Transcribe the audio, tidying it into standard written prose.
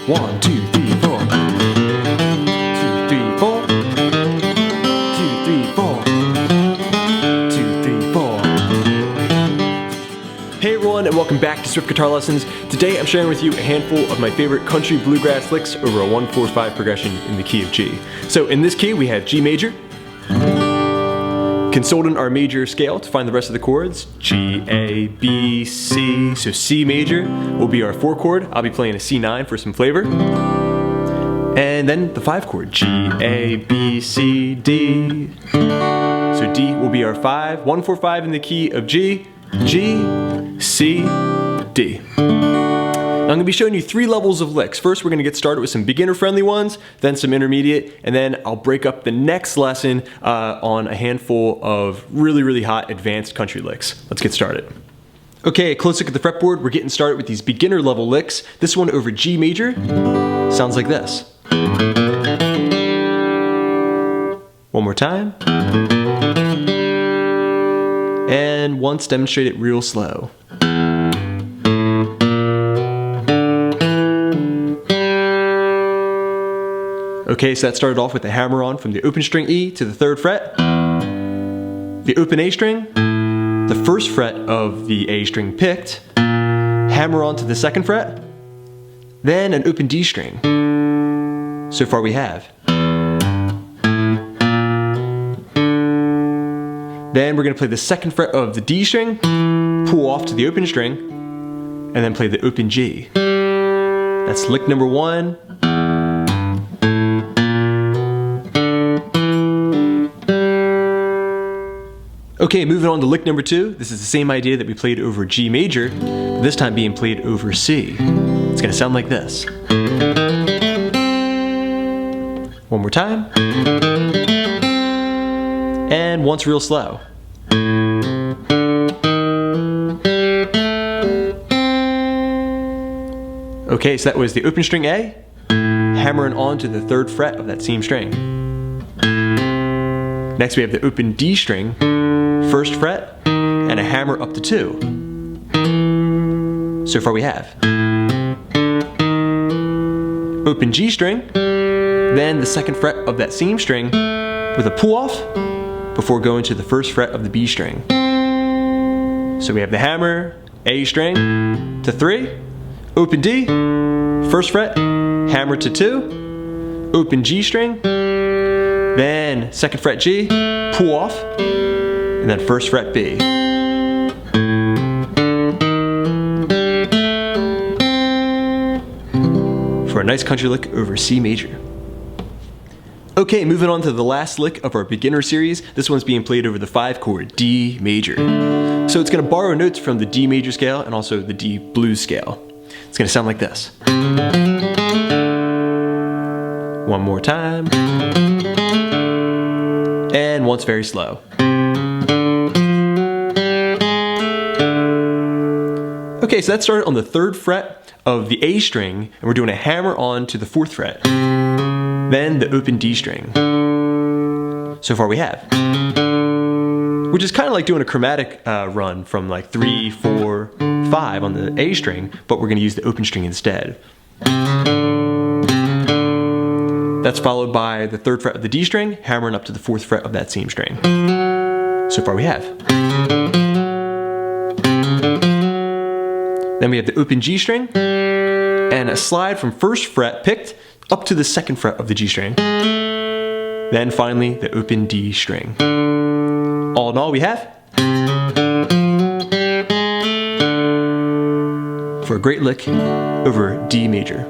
1, 2, 3, 4. 2, 3, 4. 2, 3, 4. 2, 3, 4. Hey everyone, and welcome back to Swift Guitar Lessons. Today I'm sharing with you a handful of my favorite country bluegrass licks over a 1-4-5 progression in the key of G. So in this key we have G major. Consult in our major scale to find the rest of the chords. G, A, B, C. So C major will be our 4 chord. I'll be playing a C9 for some flavor. And then the 5 chord. G, A, B, C, D. So D will be our 5. 1-4-5 in the key of G. G, C, D. I'm going to be showing you 3 levels of licks. First, we're going to get started with some beginner-friendly ones, then some intermediate, and then I'll break up the next lesson on a handful of really hot advanced country licks. Let's get started. Okay, a close look at the fretboard. We're getting started with these beginner level licks. This one over G major sounds like this. One more time. And once, demonstrate it real slow. Okay, so that started off with the hammer on from the open string E to the 3rd fret, the open A string, the 1st fret of the A string picked, hammer on to the 2nd fret, then an open D string. So far we have. Then we're going to play the 2nd fret of the D string, pull off to the open string, and then play the open G. That's lick number 1. Okay, moving on to lick number 2. This is the same idea that we played over G major, but this time being played over C. It's going to sound like this. One more time. And once real slow. Okay, so that was the open string A, hammering on to the 3rd fret of that same string. Next we have the open D string, 1st fret, and a hammer up to 2. So far we have. Open G string, then the 2nd fret of that same string with a pull off before going to the 1st fret of the B string. So we have the hammer, A string to 3, open D, 1st fret, hammer to 2, open G string, then 2nd fret G, pull off, and then 1st fret B. For a nice country lick over C major. Okay, moving on to the last lick of our beginner series. This one's being played over the 5 chord, D major. So it's going to borrow notes from the D major scale and also the D blues scale. It's going to sound like this. One more time. And once very slow. Okay, so that started on the 3rd fret of the A string, and we're doing a hammer on to the 4th fret. Then the open D string. So far we have. Which is kind of like doing a chromatic run from like 3, 4, 5 on the A string, but we're going to use the open string instead. That's followed by the 3rd fret of the D string, hammering up to the 4th fret of that same string. So far we have. Then we have the open G string, and a slide from 1st fret picked up to the 2nd fret of the G string. Then finally the open D string. All in all we have. For a great lick over D major.